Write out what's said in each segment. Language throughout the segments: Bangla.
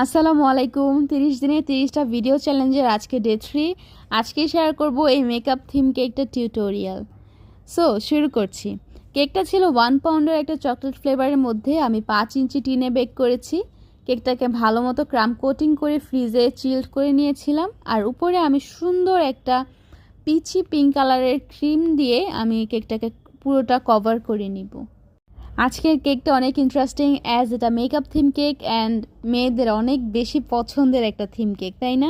আসসালামু আলাইকুম। 30 দিনে 30টা ভিডিও চ্যালেঞ্জের আজকে ডে 3। আজকে শেয়ার করব এই মেকআপ থিম কেকটা টিউটোরিয়াল। সো শুরু করছি। কেকটা ছিল 1 পাউন্ডের একটা চকলেট ফ্লেভারের মধ্যে। আমি 5 ইঞ্চি টিনে বেক করেছি। কেকটাকে ভালো মতো ক্রাম কোটিং করে ফ্রিজে চিল্ড করে নিয়েছিলাম। আর উপরে আমি সুন্দর একটা পিচি পিঙ্ক কালারের ক্রিম দিয়ে আমি কেকটাকে পুরোটা কভার করে নিব। আজকের কেকটা অনেক ইন্টারেস্টিং অ্যাজ এটা মেকআপ থিম কেক অ্যান্ড মেয়েদের অনেক বেশি পছন্দের একটা থিম কেক, তাই না?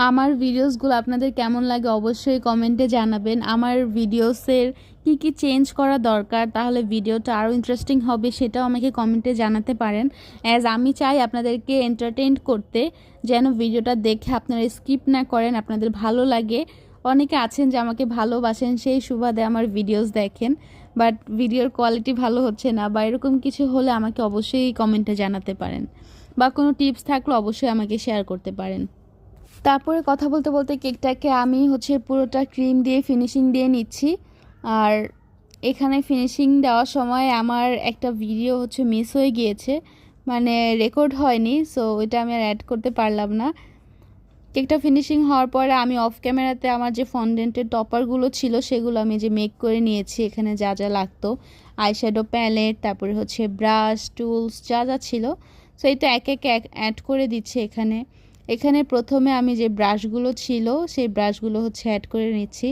আমার ভিডিওসগুলো আপনাদের কেমন লাগে অবশ্যই কমেন্টে জানাবেন। আমার ভিডিওসের কি কি চেঞ্জ করা দরকার তাহলে ভিডিওটা আরও ইন্টারেস্টিং হবে সেটাও আমাকে কমেন্টে জানাতে পারেন। অ্যাজ আমি চাই আপনাদেরকে এন্টারটেইন করতে, যেন ভিডিওটা দেখে আপনারা স্কিপ না করেন, আপনাদের ভালো লাগে। অনেকে আছেন যে আমাকে ভালোবাসেন, সেই সুবাদে আমার ভিডিওস দেখেন, বাট ভিডিওর কোয়ালিটি ভালো হচ্ছে না বা এরকম কিছু হলে আমাকে অবশ্যই কমেন্টে জানাতে পারেন, বা কোনো টিপস থাকলে অবশ্যই আমাকে শেয়ার করতে পারেন। তারপরে কথা বলতে বলতে কেকটাকে আমি পুরোটা ক্রিম দিয়ে ফিনিশিং দিয়ে নিচ্ছি। আর এখানে ফিনিশিং দেওয়ার সময় আমার একটা ভিডিও মিস হয়ে গিয়েছে, মানে রেকর্ড হয়নি, সো এটা আমি আর অ্যাড করতে পারলাম না। কেকটা ফিনিশিং হওয়ার পরে আমি অফ ক্যামেরাতে আমার যে ফন্ডেন্টের টপারগুলো ছিল সেগুলো আমি যে মেক করে নিয়েছি। এখানে যা যা লাগতো, আইশ্যাডো প্যালেট, তারপরে ব্রাশ, টুলস যা যা ছিল, সো এটা এক এক অ্যাড করে দিচ্ছি এখানে। এখানে প্রথমে আমি যে ব্রাশগুলো ছিল সেই ব্রাশগুলো অ্যাড করে নিচ্ছি।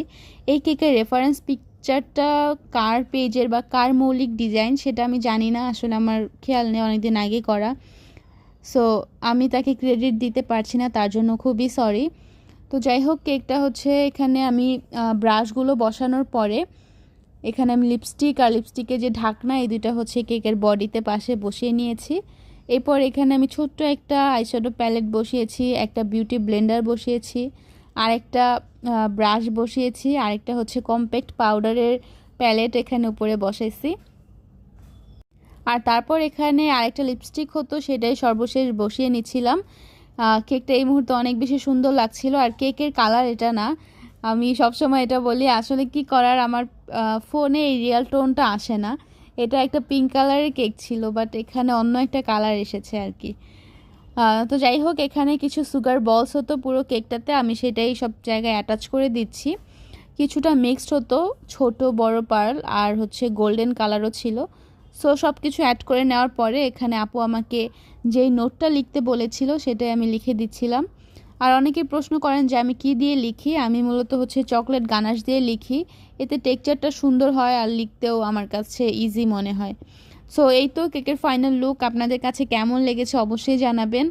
এই কেকের রেফারেন্স পিকচারটা কার পেজের বা কার মৌলিক ডিজাইন সেটা আমি জানি না, আসলে আমার খেয়াল নেই, অনেকদিন আগে করা। সো আমি তাকে ক্রেডিট দিতে পারছি না, তার জন্য খুবই সরি। তো যাই হোক, কেকটা এখানে আমি ব্রাশগুলো বসানোর পরে এখানে আমি লিপস্টিক আর লিপস্টিকের যে ঢাকনা এই দুইটা কেকের বডিতে পাশে বসিয়ে নিয়েছি। এরপর এখানে আমি ছোট্ট একটা আইশ্যাডো প্যালেট বসিয়েছি, একটা বিউটি ব্লেন্ডার বসিয়েছি, আর একটা ব্রাশ বসিয়েছি, আর একটা কম্প্যাক্ট পাউডারের প্যালেট এখানে উপরে বসাইছি। আর তারপর এখানে আরেকটা লিপস্টিক সেটাই সর্বশেষ বসিয়ে নিচ্ছিলাম। কেকটা এই মুহূর্তে অনেক বেশি সুন্দর লাগছিল। আর কেকের কালার এটা না, আমি সবসময় এটা বলি, আসলে কি করার, আমার ফোনে এই রিয়েল টোনটা আসে না। এটা একটা পিঙ্ক কালারের কেক ছিল, বাট এখানে অন্য একটা কালার এসেছে আর কি। তো যাই হোক, এখানে কিছু সুগার বলস পুরো কেকটাতে, আমি সেটাই সব জায়গায় অ্যাটাচ করে দিচ্ছি। কিছুটা মিক্সড ছোট বড় পার্ল, আর গোল্ডেন কালারও ছিল। সো সব কিছু অ্যাড করে নেওয়ার পরে এখানে আপু আমাকে যেই নোটটা লিখতে বলেছিল সেটাই আমি লিখে দিচ্ছিলাম। আর অনেকেই প্রশ্ন করেন যে আমি কি দিয়ে লিখি। আমি মূলত চকলেট গানাশ দিয়ে লিখি, এতে টেক্সচারটা সুন্দর হয় আর লিখতেও আমার কাছে ইজি মনে হয়। সো এই তো কেকের ফাইনাল লুক। আপনাদের কাছে কেমন লেগেছে অবশ্যই জানাবেন।